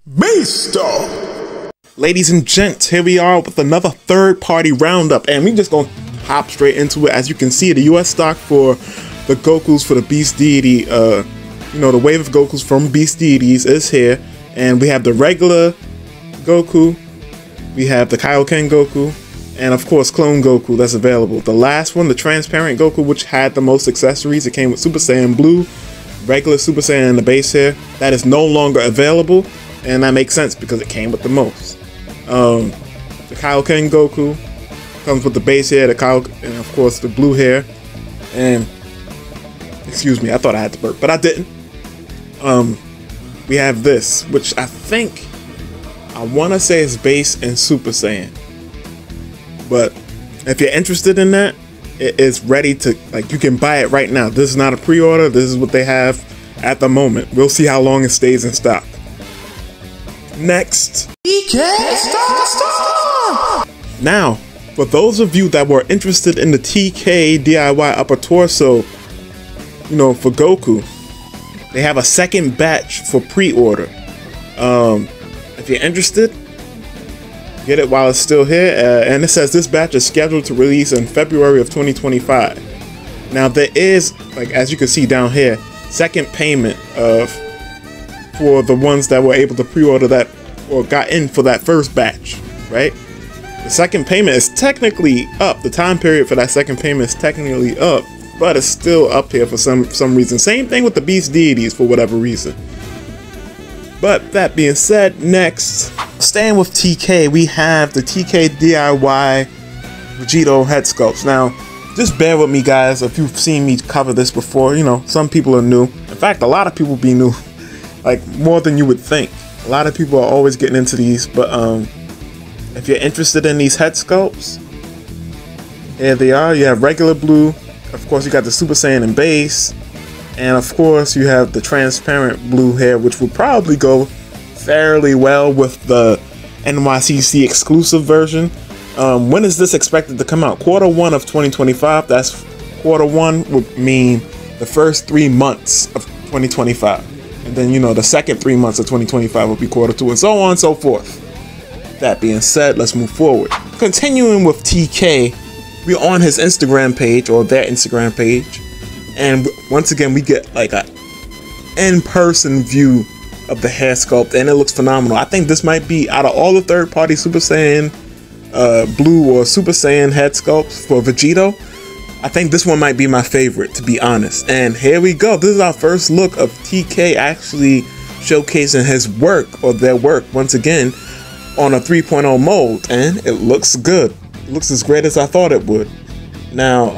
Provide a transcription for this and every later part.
Beasto! Ladies and gents, here we are with another third-party roundup, and we just gonna hop straight into it. As you can see, the US stock for the Gokus for the Beast Deity, the wave of Gokus from Beast Deities is here, and we have the regular Goku, we have the Kaioken Goku, and of course Clone Goku that's available. The last one, the transparent Goku, which had the most accessories, it came with Super Saiyan Blue, regular Super Saiyan in the base here, that is no longer available, and that makes sense because it came with the most. The Kaioken Goku comes with the base hair, and of course the blue hair, and excuse me, I thought I had to burp, but I didn't. We have this, which I want to say is base and Super Saiyan, but if you're interested in that, it is ready to, you can buy it right now. This is not a pre-order, this is what they have at the moment. We'll see how long it stays in stock. Next, now, for those of you that were interested in the TK DIY upper torso, for Goku, they have a second batch for pre-order. If you're interested, get it while it's still here. And it says this batch is scheduled to release in February of 2025. Now there is, as you can see down here, second payment for the ones that were able to pre-order that or got in for that first batch, right? The second payment is technically up. The time period for that second payment is technically up, but it's still up here for some reason. Same thing with the Beast Deities for whatever reason. But that being said, next, staying with TK, we have the TK DIY Vegito head sculpts. Now, just bear with me, guys, if you've seen me cover this before. Some people are new. In fact, a lot of people be new, more than you would think. A lot of people are always getting into these, but if you're interested in these head sculpts, here they are. You have regular blue, of course you got the Super Saiyan in base, and of course you have the transparent blue here, which will probably go fairly well with the NYCC exclusive version. When is this expected to come out? Q1 of 2025. That's Q1 would mean the first 3 months of 2025. And then, the second 3 months of 2025 will be Q2, and so on and so forth. That being said, let's move forward. Continuing with TK, we're on his Instagram page, or their Instagram page. And once again, we get a in-person view of the hair sculpt, and it looks phenomenal. I think this might be, out of all the third-party Super Saiyan Blue or Super Saiyan head sculpts for Vegito, I think this one might be my favorite, to be honest. And here we go. This is our first look of TK actually showcasing his work, or their work, once again, on a 3.0 mold, and it looks good. It looks as great as I thought it would. Now,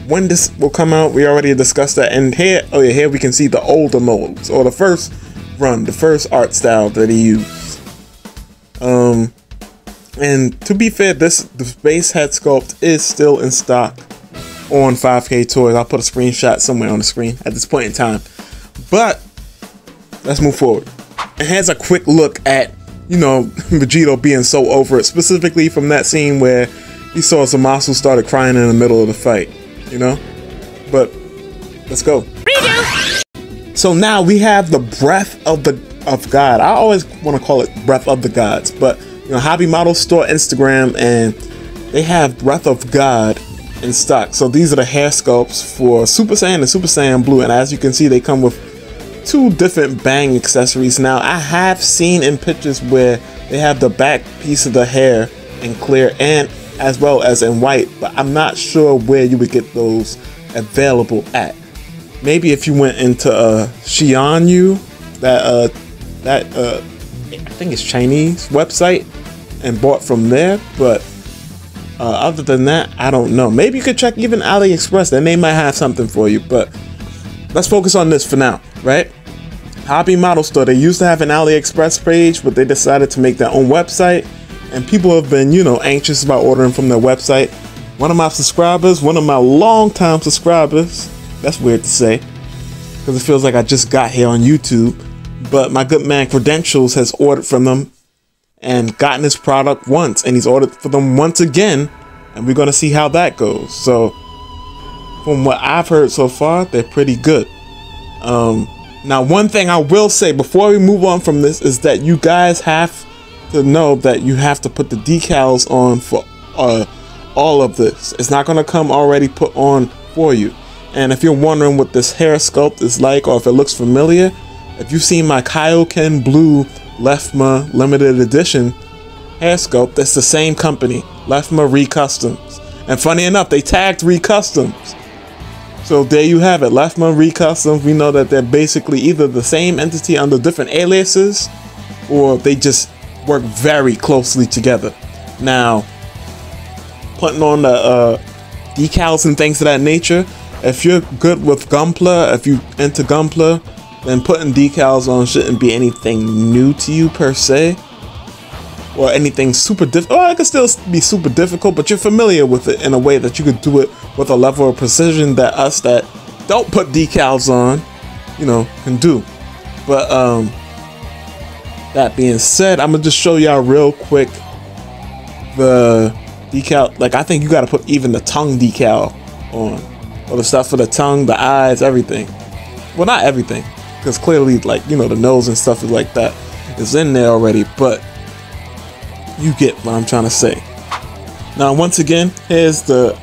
when this will come out, we already discussed that. And here, here we can see the older molds, or the first run, the first art style that he used. And to be fair, the base head sculpt is still in stock on 5K Toys. I'll put a screenshot somewhere on the screen at this point in time. But let's move forward. And here's a quick look at, Vegito being so over it, specifically from that scene where he saw Zamasu started crying in the middle of the fight, But let's go. Redo. So now we have the Breath of God. I always want to call it Breath of the Gods, but Hobby Model Store Instagram, and they have Breath of God in stock. So these are the hair sculpts for Super Saiyan and Super Saiyan Blue, and as you can see, they come with 2 different bang accessories. Now, I have seen in pictures where they have the back piece of the hair in clear and as well as in white, but I'm not sure where you would get those available at. Maybe if you went into Xianyu, I think it's Chinese website, and bought from there, but other than that, I don't know. Maybe you could check even AliExpress, they might have something for you, but let's focus on this for now, right? Hobby Model Store, they used to have an AliExpress page, but they decided to make their own website, and people have been, anxious about ordering from their website. One of my subscribers, one of my long-time subscribers, that's weird to say, because it feels like I just got here on YouTube, but my good man Credentials has ordered from them and gotten his product once, and he's ordered for them once again, and we're going to see how that goes. So from what I've heard so far, they're pretty good. Now, one thing I will say before we move on from this is that you guys have to know that you have to put the decals on for all of this. It's not going to come already put on for you. And if you're wondering what this hair sculpt is like, or if it looks familiar, if you've seen my Kaioken Blue Lefma limited edition hair sculpt, that's the same company, Lefma Recustoms. And funny enough, they tagged Recustoms. So there you have it, Lefma Recustoms. We know that they're basically either the same entity under different aliases, or they just work very closely together. Now, putting on the decals and things of that nature, if you're good with Gunpla, if you into Gunpla, then putting decals on shouldn't be anything new to you per se, or anything super difficult. Oh, it could still be super difficult, but you're familiar with it in a way that you could do it with a level of precision that us that don't put decals on, you know, can do. But that being said, I'm gonna just show y'all real quick the decal. Like, I think you gotta put even the tongue decal on, or the stuff for the tongue, the eyes, everything. Well, not everything, because clearly, like, you know, the nose and stuff is like that is in there already, but you get what I'm trying to say. Now, once again, here's the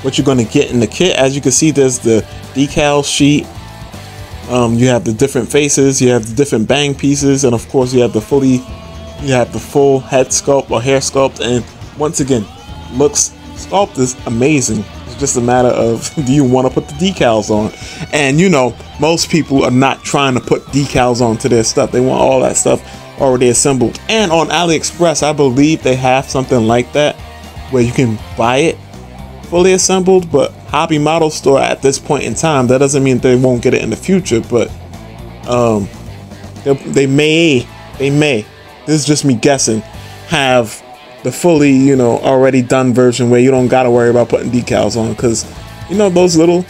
what you're going to get in the kit. As you can see, there's the decal sheet. You have the different faces, you have the different bang pieces, and of course you have the full head sculpt or hair sculpt. And once again, sculpt is amazing. It's just a matter of, do you want to put the decals on? And you know, most people are not trying to put decals onto their stuff. They want all that stuff already assembled. And on AliExpress, I believe they have something like that where you can buy it fully assembled. But Hobby Model Store at this point in time, that doesn't mean they won't get it in the future, but they may, this is just me guessing, have the fully, you know, already done version where you don't gotta worry about putting decals on, because you know those little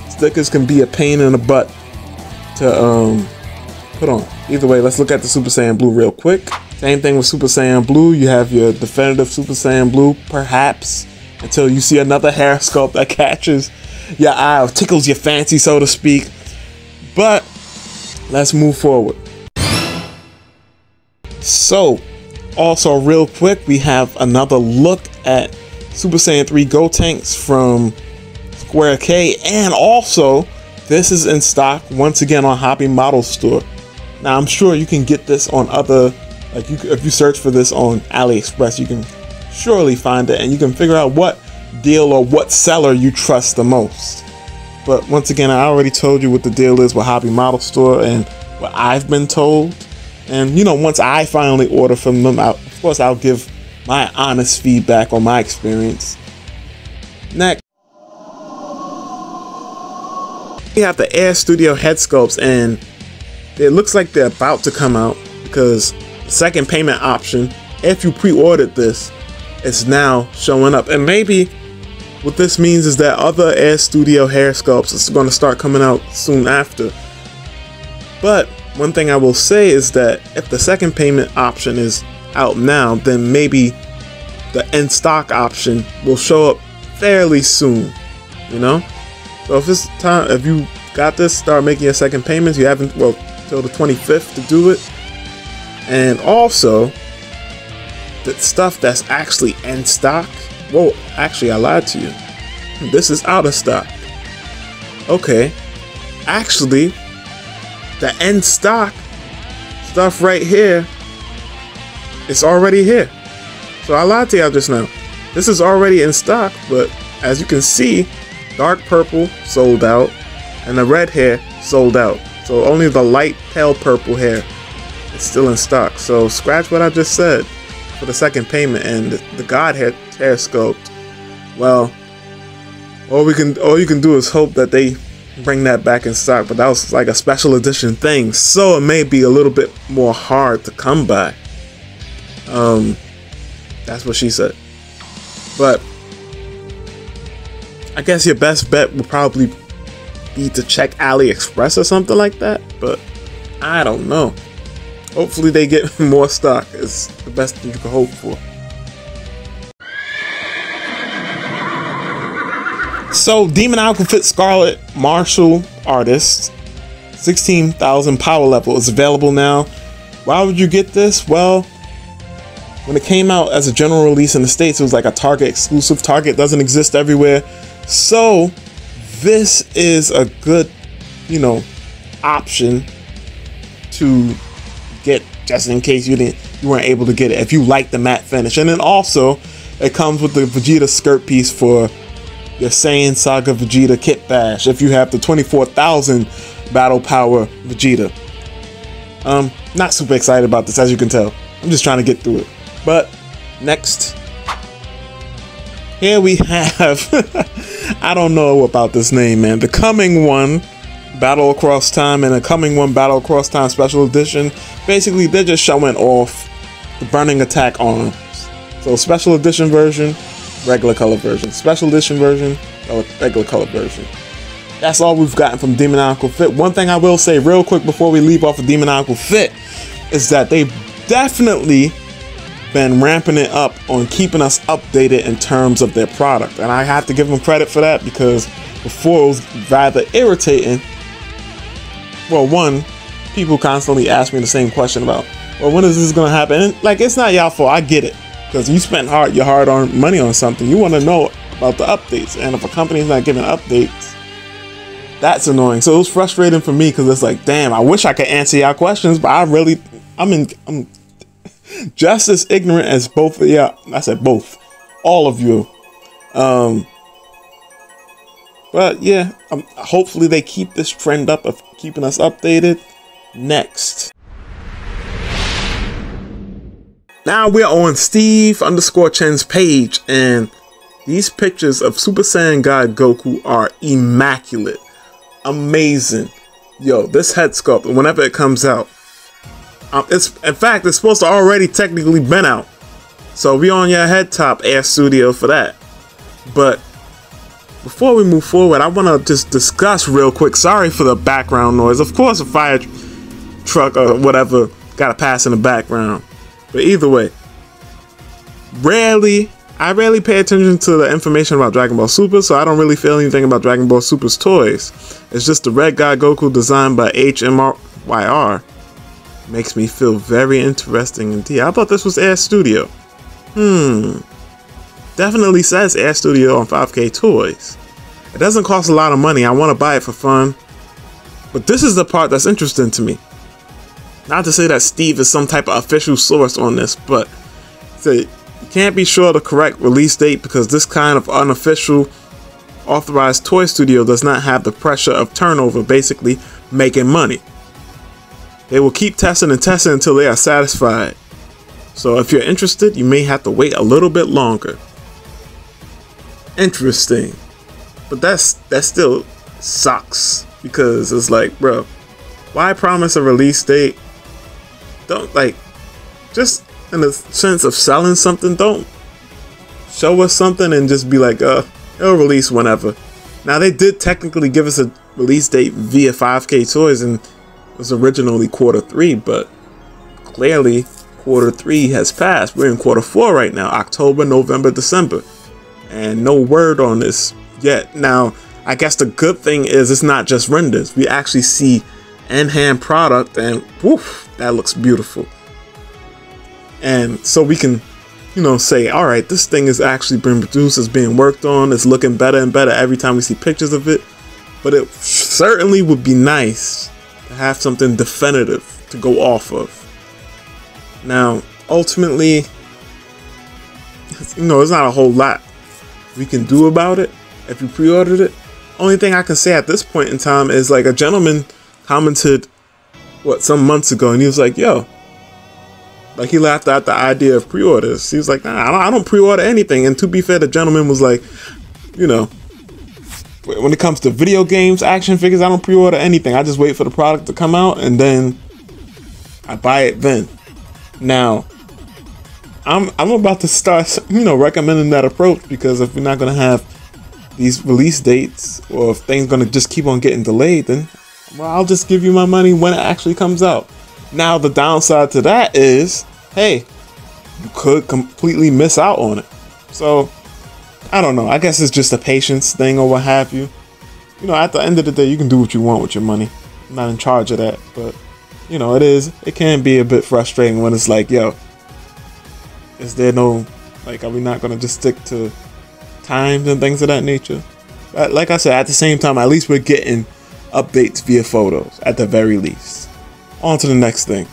stickers can be a pain in the butt to put on. Either way, let's look at the Super Saiyan Blue real quick. Same thing with Super Saiyan Blue. You have your definitive Super Saiyan Blue, perhaps, until you see another hair sculpt that catches your eye or tickles your fancy, so to speak. But let's move forward. So, also real quick, we have another look at Super Saiyan 3 Gotenks from Square K, and also this is in stock once again on Hobby Model Store. Now, I'm sure you can get this on other, like, if you search for this on AliExpress, you can surely find it, and you can figure out what deal or what seller you trust the most. But once again, I already told you what the deal is with Hobby Model Store and what I've been told. And you know, once I finally order from them, of course I'll give my honest feedback on my experience. Next, we have the Air Studio head sculpts, and it looks like they're about to come out, because the second payment option, if you pre-ordered this, it's now showing up. And maybe what this means is that other Air Studio hair sculpts is going to start coming out soon after. But one thing I will say is that if the second payment option is out now, then maybe the in stock option will show up fairly soon, you know? So if it's time, if you got this, start making your second payments. You haven't, well, till the 25th to do it. And also, the stuff that's actually in stock, whoa, actually I lied to you. This is out of stock. Okay, actually, the in stock stuff right here, it's already here. So I lied to y'all just now. This is already in stock, but as you can see, dark purple sold out, and the red hair sold out. So only the light pale purple hair is still in stock. So scratch what I just said for the second payment. And the God hair sculpt, well, all you can do is hope that they bring that back in stock, but that was like a special edition thing, so it may be a little bit more hard to come by. That's what she said. But I guess your best bet would probably be to check AliExpress or something like that, but I don't know. Hopefully they get more stock. It's the best thing you can hope for. So, Demon Alchemist Scarlet Martial Artist 16,000 power level is available now. Why would you get this? Well, when it came out as a general release in the States, it was like a Target exclusive. Target doesn't exist everywhere. So this is a good, you know, option to get just in case you weren't able to get it if you like the matte finish. And then also it comes with the Vegeta skirt piece for your Saiyan Saga Vegeta kit bash if you have the 24,000 battle power Vegeta. Not super excited about this, as you can tell. I'm just trying to get through it. But next, here we have I don't know about this name, man. The Coming One Battle Across Time and a Coming One Battle Across Time Special Edition. Basically, they're just showing off the Burning Attack arms. So special edition version, regular color version. Special edition version, regular color version. That's all we've gotten from Demoniacal Fit. One thing I will say real quick before we leave off of Demoniacal Fit is that they've definitely been ramping it up on keeping us updated in terms of their product. And I have to give them credit for that, because before it was rather irritating. Well, one, people constantly ask me the same question about, well, when is this going to happen? And, like, it's not y'all fault. I get it. Because you spent your hard-earned money on something. You want to know about the updates. And if a company's not giving updates, that's annoying. So it was frustrating for me, because it's like, damn, I wish I could answer y'all questions, but I'm just as ignorant as both of y'all. I said both. All of you. But yeah, hopefully they keep this trend up of keeping us updated. Next. Now we're on Steve_Chen's page, and these pictures of Super Saiyan God Goku are immaculate. Amazing. Yo, this head sculpt, whenever it comes out, in fact, it's supposed to already technically been out. So be on your head top, Air Studio, for that. But before we move forward, I want to just discuss real quick. Sorry for the background noise. Of course, a fire truck or whatever got to pass in the background. But either way, I rarely pay attention to the information about Dragon Ball Super, so I don't really feel anything about Dragon Ball Super's toys. It's just the Red God Goku designed by HMYR. Makes me feel very interesting indeed. I thought this was Air Studio. Definitely says Air Studio on 5K Toys. It doesn't cost a lot of money. I want to buy it for fun. But this is the part that's interesting to me. Not to say that Steve is some type of official source on this, but you can't be sure of the correct release date, because this kind of unofficial authorized toy studio does not have the pressure of turnover, basically making money. They will keep testing and testing until they are satisfied. So if you're interested, you may have to wait a little bit longer. Interesting. But that still sucks, because it's like, bro, why promise a release date? Don't, like, just in the sense of selling something, don't show us something and just be like, it'll release whenever. Now, they did technically give us a release date via 5K Toys, and it was originally Q3, but clearly Q3 has passed. We're in Q4 right now, October, November, December, and no word on this yet. Now, I guess the good thing is it's not just renders. We actually see in-hand product, and woof, that looks beautiful. And so we can, you know, say, all right, this thing is actually being produced, it's being worked on, it's looking better and better every time we see pictures of it. But it certainly would be nice to have something definitive to go off of. Now, ultimately, you know, there's not a whole lot we can do about it if you pre-ordered it. Only thing I can say at this point in time is, like, a gentleman commented, some months ago, and he was like, yo, like, he laughed at the idea of pre-orders. He was like, nah, I don't pre-order anything. And to be fair, the gentleman was like, you know, when it comes to video games, action figures, I don't pre-order anything. I just wait for the product to come out, and then I buy it then. Now, I'm about to start, you know, recommending that approach, because if we're not going to have these release dates, or if things going to just keep on getting delayed, then, well, I'll just give you my money when it actually comes out. Now, the downside to that is, hey, you could completely miss out on it. So, I don't know. I guess it's just a patience thing or what have you. You know, at the end of the day, you can do what you want with your money. I'm not in charge of that, but you know, it can be a bit frustrating when it's like, yo, is there no, like, are we not gonna just stick to times and things of that nature? But like I said, at the same time, at least we're getting updates via photos at the very least. On to the next thing.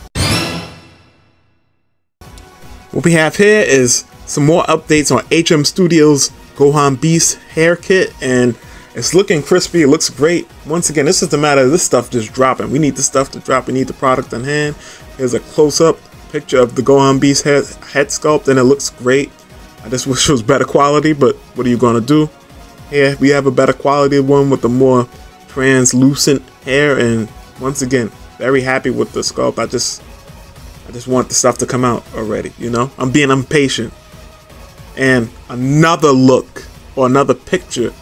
What we have here is some more updates on HM Studios Gohan Beast hair kit, and it's looking crispy. It looks great. Once again, this is the matter of this stuff just dropping. We need the stuff to drop. We need the product in hand. Here's a close-up picture of the Gohan Beast head sculpt, and it looks great. I just wish it was better quality, but what are you gonna do? Here we have a better quality one with the more translucent hair, and once again, very happy with the sculpt. I just want the stuff to come out already, you know? I'm being impatient. And another look or another picture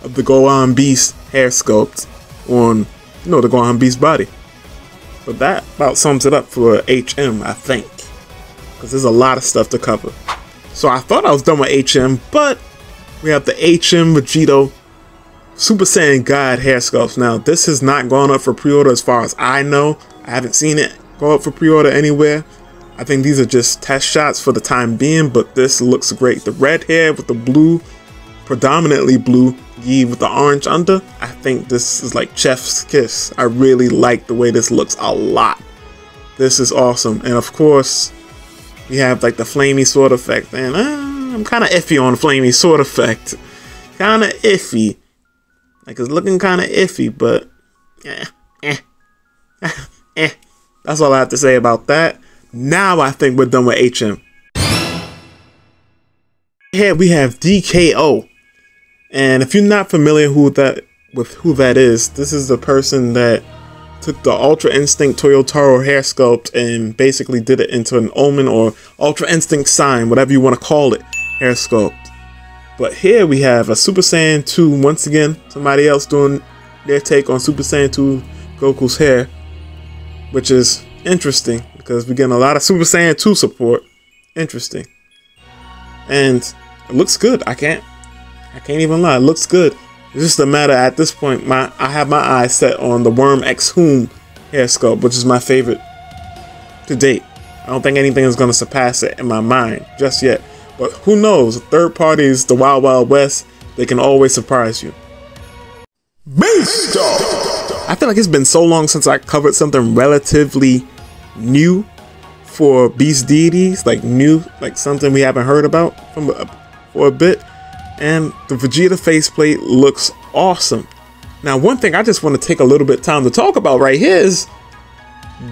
of the Gohan Beast hair sculpt on, you know, the Gohan Beast body. But that about sums it up for HM, I think, because there's a lot of stuff to cover. So I thought I was done with HM, but we have the HM Vegito Super Saiyan God hair sculpts. Now, this has not gone up for pre-order as far as I know. I haven't seen it go up for pre-order anywhere. I think these are just test shots for the time being, but this looks great. The red hair with the blue, predominantly blue gi with the orange under. I think this is like chef's kiss. I really like the way this looks a lot. This is awesome. And of course, we have like the flamey sword effect, and I'm kind of iffy on the flamey sword effect. Kind of iffy. Like, it's looking kind of iffy, but that's all I have to say about that. Now I think we're done with HM. Here we have DKO, and if you're not familiar with who that is, this is the person that took the Ultra Instinct Toyotaro hair sculpt and basically did it into an Omen or Ultra Instinct Sign, whatever you want to call it, hair sculpt. But here we have a Super Saiyan 2, once again, somebody else doing their take on Super Saiyan 2 Goku's hair, which is interesting because we're getting a lot of Super Saiyan 2 support. Interesting. And it looks good. I can't even lie, it looks good. It's just a matter at this point, I have my eyes set on the Worm X Hoon hair sculpt, which is my favorite to date. I don't think anything is going to surpass it in my mind just yet. But who knows? Third parties, the Wild Wild West, they can always surprise you. Beast! I feel like it's been so long since I covered something relatively new for Beast Deities, like something we haven't heard about for a bit. And the Vegeta faceplate looks awesome. Now, one thing I just want to take a little bit of time to talk about right here is,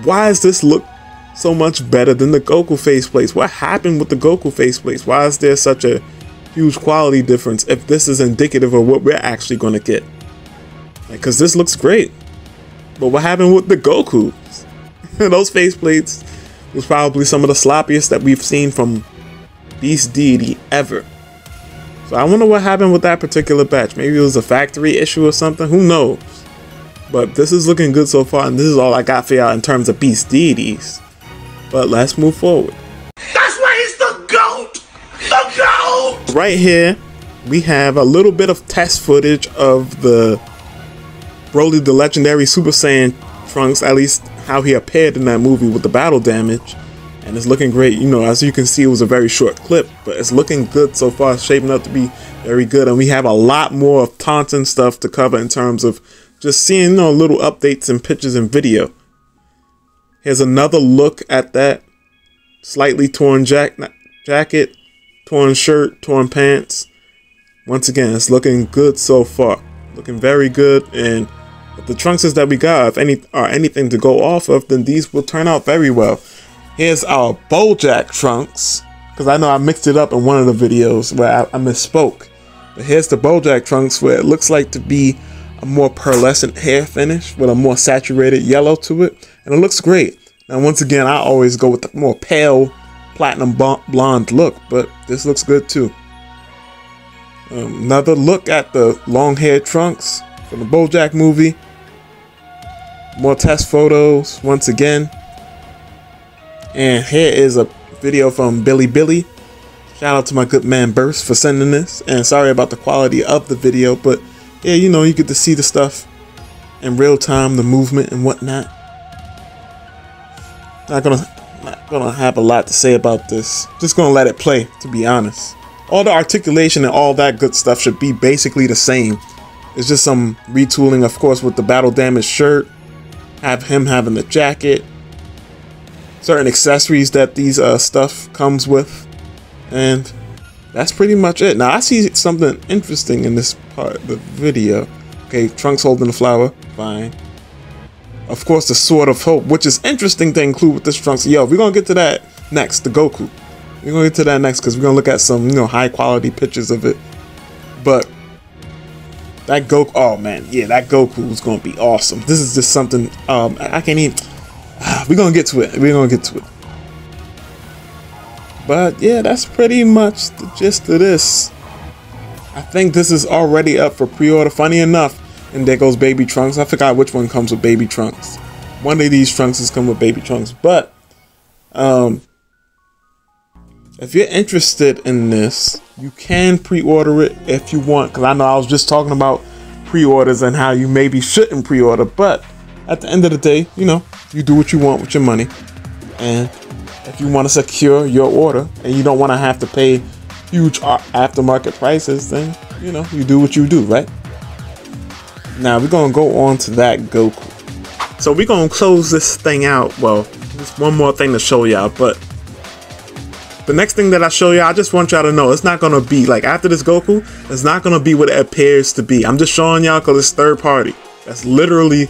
why does this look so much better than the Goku faceplates? What happened with the Goku faceplates? Why is there such a huge quality difference if this is indicative of what we're actually going to get? Because this looks great, but what happened with the Goku? Those faceplates was probably some of the sloppiest that we've seen from Beast Deity ever. So I wonder what happened with that particular batch. Maybe it was a factory issue or something. Who knows? But this is looking good so far, and this is all I got for y'all in terms of Beast Deities. But let's move forward. That's why he's the GOAT! The GOAT! Right here, we have a little bit of test footage of the Broly the Legendary Super Saiyan Trunks, at least how he appeared in that movie with the battle damage. And it's looking great. You know, as you can see, it was a very short clip, but it's looking good so far. It's shaping up to be very good. And we have a lot more of Taunton stuff to cover in terms of just seeing, you know, little updates and pictures and video. Here's another look at that slightly torn jacket, torn shirt, torn pants. Once again, it's looking good so far. Looking very good. And if the Trunkses that we got are anything to go off of, then these will turn out very well. Here's our Bojack Trunks, because I know I mixed it up in one of the videos where I misspoke. But here's the Bojack Trunks, where it looks like to be a more pearlescent hair finish with a more saturated yellow to it, and it looks great. Now, once again, I always go with the more pale platinum blonde look, but this looks good too. Another look at the long-haired Trunks from the Bojack movie. More test photos once again. And here is a video from Billy. Shout out to my good man Burst for sending this. And sorry about the quality of the video, but yeah, you know, you get to see the stuff in real time, the movement and whatnot. Not gonna have a lot to say about this. Just gonna let it play, to be honest. All the articulation and all that good stuff should be basically the same. It's just some retooling, of course, with the battle damage shirt. Have him having the jacket. Certain accessories that these stuff comes with. And that's pretty much it. Now, I see something interesting in this part of the video. Okay, Trunks holding the flower. Fine. Of course, the Sword of Hope, which is interesting to include with this Trunks. Yo, we're going to get to that next, the Goku. We're going to get to that next because we're going to look at some, you know, high quality pictures of it. But that Goku, oh man, yeah, that Goku is going to be awesome. This is just something, I can't even, we're going to get to it. We're going to get to it. But yeah, that's pretty much the gist of this. I think this is already up for pre-order. Funny enough, and there goes Baby Trunks. I forgot which one comes with Baby Trunks. One of these Trunks is come with Baby Trunks. But if you're interested in this, you can pre-order it if you want. Because I know I was just talking about pre-orders and how you maybe shouldn't pre-order. But at the end of the day, you know, you do what you want with your money. And if you want to secure your order and you don't want to have to pay huge aftermarket prices, then, you know, you do what you do, right? Now we're going to go on to that Goku. So we're going to close this thing out. Well, there's one more thing to show y'all, but the next thing that I show y'all, I just want y'all to know it's not going to be like after this Goku, it's not going to be what it appears to be. I'm just showing y'all because it's third party. That's literally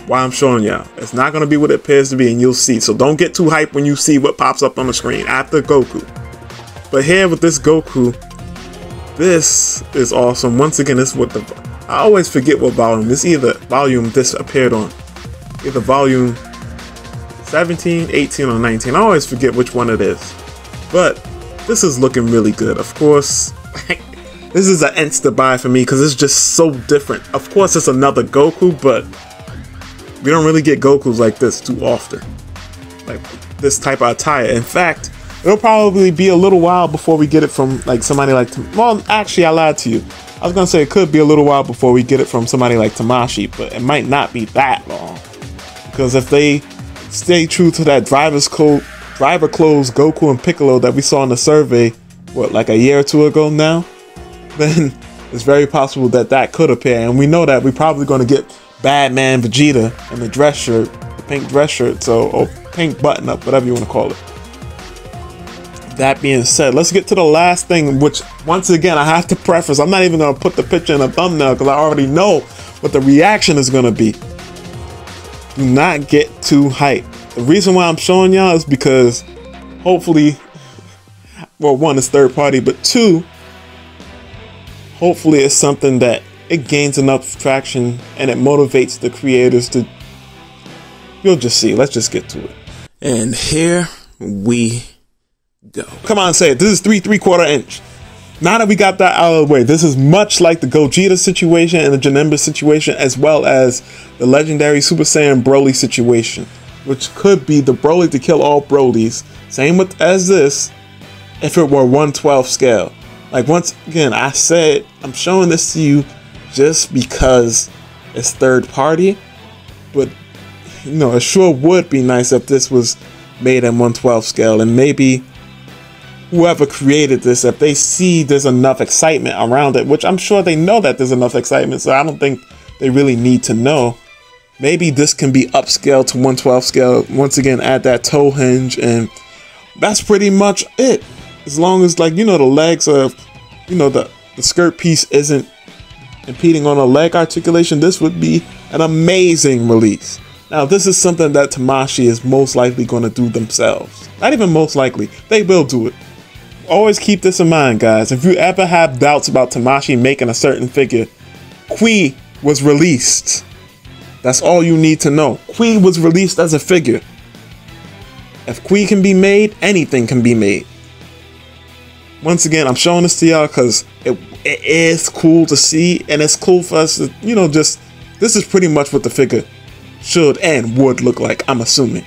why I'm showing y'all. It's not going to be what it appears to be, and you'll see. So don't get too hyped when you see what pops up on the screen after Goku. But here with this Goku, this is awesome. Once again, this is what I always forget what volume. It's either volume this appeared on. Either volume 17, 18, or 19. I always forget which one it is. But this is looking really good. Of course, this is an insta buy for me because it's just so different. Of course, it's another Goku, but we don't really get Gokus like this too often. Like this type of attire. In fact, it'll probably be a little while before we get it from like somebody like, well, actually I lied to you. I was gonna say it could be a little while before we get it from somebody like Tamashii, but it might not be that long. Because if they stay true to that driver clothes Goku and Piccolo that we saw in the survey, what, like a year or two ago now, then it's very possible that that could appear. And we know that we're probably gonna get Badman Vegeta in the dress shirt, the pink dress shirt, so, or pink button up, whatever you want to call it. That being said, let's get to the last thing, which once again I have to preface. I'm not even going to put the picture in the thumbnail because I already know what the reaction is going to be. Do not get too hyped. The reason why I'm showing y'all is because hopefully, well, one, it's third party, but two, hopefully it's something that it gains enough traction and it motivates the creators to, you'll just see. Let's just get to it. And here we go. Come on, say it. This is 3/4 inch. Now that we got that out of the way, this is much like the Gogeta situation and the Janemba situation, as well as the legendary Super Saiyan Broly situation, which could be the Broly to kill all Brolys. Same with as this, if it were 1/12 scale. Like once again, I said I'm showing this to you just because it's third party, but you know, it sure would be nice if this was made at 1/12 scale, and maybe whoever created this, if they see there's enough excitement around it, which I'm sure they know that there's enough excitement, so I don't think they really need to know. Maybe this can be upscaled to 1/12 scale. Once again, add that toe hinge, and that's pretty much it. As long as, like, you know, the legs are, you know, the skirt piece isn't impeding on the leg articulation, this would be an amazing release. Now, this is something that Tamashii is most likely going to do themselves. Not even most likely, they will do it. Always keep this in mind, guys. If you ever have doubts about Tamashii making a certain figure, Qui was released. That's all you need to know. Qui was released as a figure. If Qui can be made, anything can be made. Once again, I'm showing this to y'all because it is cool to see, and it's cool for us to, you know, just, this is pretty much what the figure should and would look like, I'm assuming,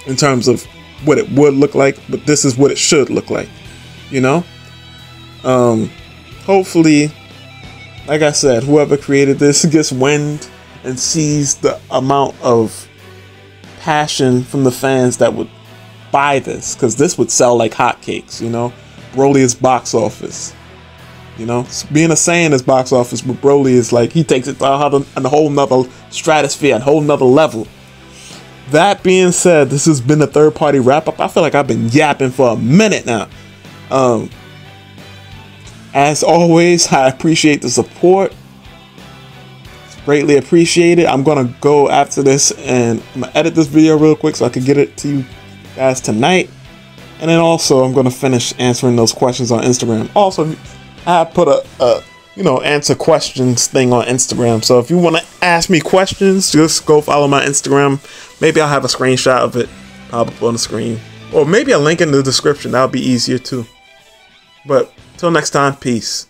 in terms of what it would look like, but this is what it should look like, you know? Hopefully, like I said, whoever created this gets wind and sees the amount of passion from the fans that would buy this, because this would sell like hotcakes, you know. Broly is box office, you know. Being a Saiyan is box office, but Broly is like, he takes it to a whole nother stratosphere, a whole nother level. That being said, this has been a third-party wrap-up. I feel like I've been yapping for a minute now. As always, I appreciate the support. It's greatly appreciated. I'm gonna go after this and I'm gonna edit this video real quick so I can get it to you guys tonight. And then also I'm gonna finish answering those questions on Instagram. Also, I put a you know, answer questions thing on Instagram. So if you want to ask me questions, just go follow my Instagram. Maybe I'll have a screenshot of it pop up on the screen, or maybe a link in the description. That'll be easier too. But till next time, peace.